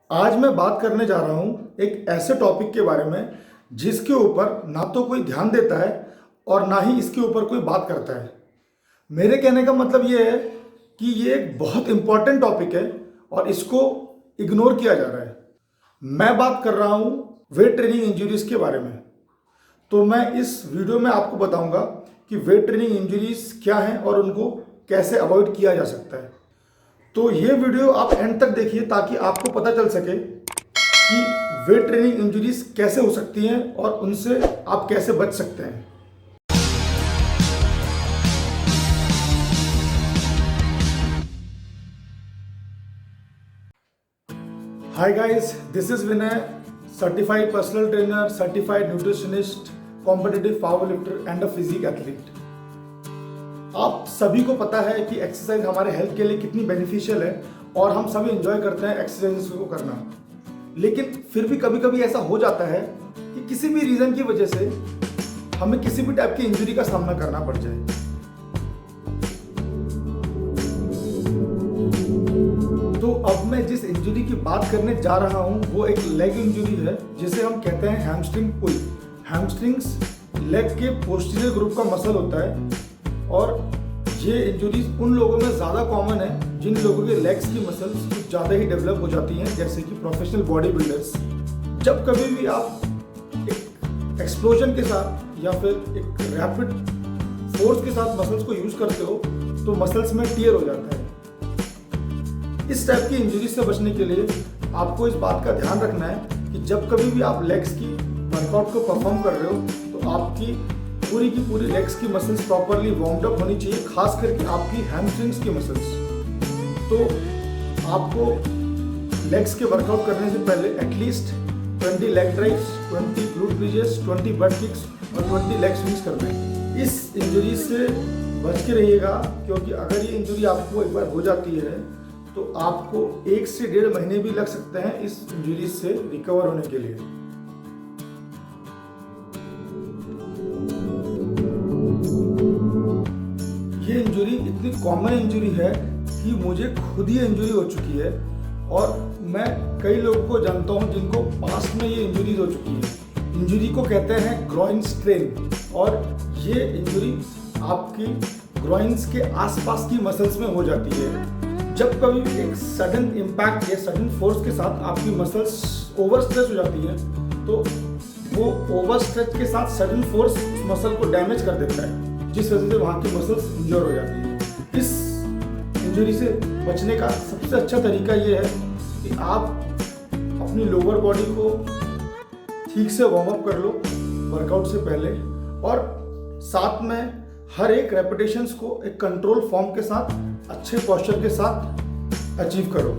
आज मैं बात करने जा रहा हूँ एक ऐसे टॉपिक के बारे में जिसके ऊपर ना तो कोई ध्यान देता है और ना ही इसके ऊपर कोई बात करता है। मेरे कहने का मतलब ये है कि ये एक बहुत इम्पॉर्टेंट टॉपिक है और इसको इग्नोर किया जा रहा है। मैं बात कर रहा हूँ वेट ट्रेनिंग इंजरीज के बारे में। तो मैं इस वीडियो में आपको बताऊंगा कि वेट ट्रेनिंग इंजरीज क्या हैं और उनको कैसे अवॉइड किया जा सकता है। तो ये वीडियो आप एंड तक देखिए ताकि आपको पता चल सके कि वेट ट्रेनिंग इंजरीज कैसे हो सकती हैं और उनसे आप कैसे बच सकते हैं। Hi guys, this is Vinay, certified personal trainer, certified nutritionist, competitive power lifter and a physique athlete. आप सभी को पता है कि एक्सरसाइज हमारे हेल्थ के लिए कितनी बेनिफिशियल है और हम सभी एंजॉय करते हैं एक्सरसाइज को करना। लेकिन फिर भी कभी कभी ऐसा हो जाता है कि किसी भी रीज़न की वजह से हमें किसी भी टाइप की इंजरी का सामना करना पड़ जाए। तो अब मैं जिस इंजरी की बात करने जा रहा हूँ वो एक लेग इंजरी है जिसे हम कहते हैं हैमस्ट्रिंग पुल। हैमस्ट्रिंग्स लेग के पोस्टीरियर ग्रुप का मसल होता है और ये इंजरीज उन लोगों में ज़्यादा कॉमन है जिन लोगों के लेग्स की मसल्स कुछ ज़्यादा ही डेवलप हो जाती हैं, जैसे कि प्रोफेशनल बॉडी बिल्डर्स। जब कभी भी आप एक एक्सप्लोजन के साथ या फिर एक रैपिड फोर्स के साथ मसल्स को यूज़ करते हो तो मसल्स में टियर हो जाता है। इस टाइप की इंजरीज से बचने के लिए आपको इस बात का ध्यान रखना है कि जब कभी भी आप लेग्स की वर्कआउट को परफॉर्म कर रहे हो तो आपकी पूरी की पूरी लेग्स की मसल्स प्रॉपरली वार्म्ड अप होनी चाहिए, खास करके आपकी हैमस्ट्रिंग्स की मसल्स। तो आपको लेग्स के वर्कआउट करने से पहले at least 20 leg drives, 20 glute bridges, 20 butt kicks और 20 लेग स्विंग्स करना है। इस इंजरी से बच के रहिएगा, क्योंकि अगर ये इंजरी आपको एक बार हो जाती है तो आपको 1 से 1.5 महीने भी लग सकते हैं इस इंजरी से रिकवर होने के लिए। ये इंजरी इतनी कॉमन इंजरी है कि मुझे खुद ही इंजरी हो चुकी है और मैं कई लोगों को जानता हूँ जिनको पास्ट में ये इंजरीज हो चुकी है। इंजरी को कहते हैं ग्रॉइन स्ट्रेन और ये इंजरी आपकी ग्रॉइन्स के आसपास की मसल्स में हो जाती है। जब कभी भी एक सडन इम्पैक्ट या सडन फोर्स के साथ आपकी मसल्स ओवर स्ट्रेच हो जाती है तो वो ओवर स्ट्रेच के साथ सडन फोर्स मसल को डैमेज कर देता है, जिस वजह से वहाँ की मसल्स इंजर हो जाती है। इस इंजरी से बचने का सबसे अच्छा तरीका ये है कि आप अपनी लोअर बॉडी को ठीक से वार्म अप कर लो वर्कआउट से पहले और साथ में हर एक रेपिटेशंस को एक कंट्रोल फॉर्म के साथ अच्छे पोस्चर के साथ अचीव करो।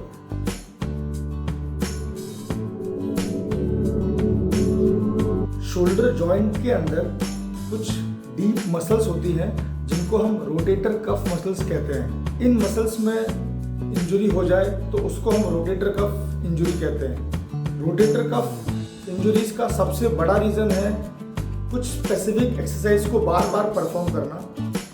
शोल्डर जॉइंट के अंदर कुछ डीप मसल्स होती हैं जिनको हम रोटेटर कफ मसल्स कहते हैं। इन मसल्स में इंजरी हो जाए तो उसको हम रोटेटर कफ इंजरी कहते हैं। रोटेटर कफ इंजरीज का सबसे बड़ा रीज़न है कुछ स्पेसिफिक एक्सरसाइज को बार बार परफॉर्म करना,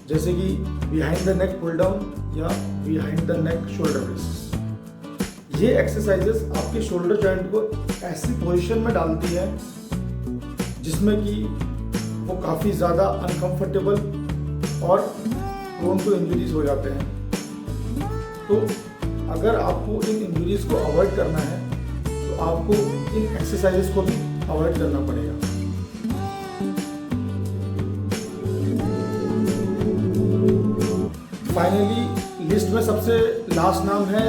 जैसे कि behind the neck pull down या behind the neck shoulder press. ये एक्सरसाइजेस आपके शोल्डर जॉइंट को ऐसी पोजीशन में डालती है जिसमें कि वो काफ़ी ज़्यादा अनकंफर्टेबल और प्रोन टू इंजरीज हो जाते हैं। तो अगर आपको इन इंजरीज को अवॉइड करना है तो आपको इन एक्सरसाइजेस को भी अवॉइड करना पड़ेगा। फाइनली लिस्ट में सबसे लास्ट नाम है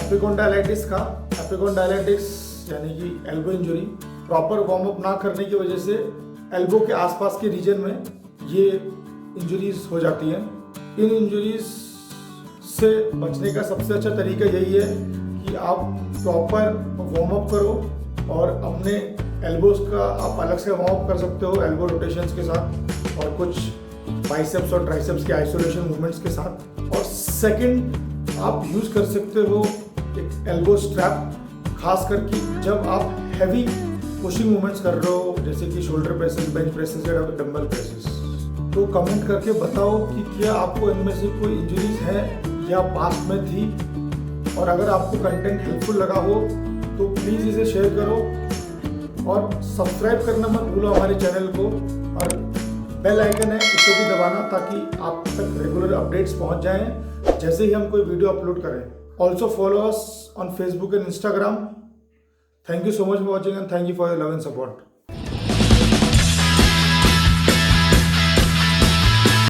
एपिकोंडाइलाइटिस का। एपिकोंडाइलाइटिस यानी कि elbow injury. Proper warm up ना करने की वजह से एल्बो के आसपास के रीजन में ये इंजरीज हो जाती हैं। इन इंजरीज से बचने का सबसे अच्छा तरीका यही है कि आप प्रॉपर वार्म अप करो और अपने एल्बोज का आप अलग से वार्म अप कर सकते हो एल्बो रोटेशंस के साथ और कुछ बाइसेप्स और ट्राइसेप्स के आइसोलेशन मूवमेंट्स के साथ। और सेकंड, आप यूज़ कर सकते हो एक एल्बो स्ट्रैप, खास करके जब आप हैवी पुशिंग मूवमेंट्स कर रहे हो, जैसे कि शोल्डर प्रेसेस, बेंच प्रेसेस या डंबल प्रेसेस। तो कमेंट करके बताओ कि क्या आपको इनमें से कोई इंजरीज है या पास्ट में थी, और अगर आपको कंटेंट हेल्पफुल लगा हो तो प्लीज़ इसे शेयर करो और सब्सक्राइब करना मत भूलो हमारे चैनल को, और बेल आइकन है उसे भी दबाना ताकि आप तक रेगुलर अपडेट्स पहुंच जाएं जैसे ही हम कोई वीडियो अपलोड करें। Also follow us on Facebook and Instagram. Thank you so much for watching and thank you for your love and support.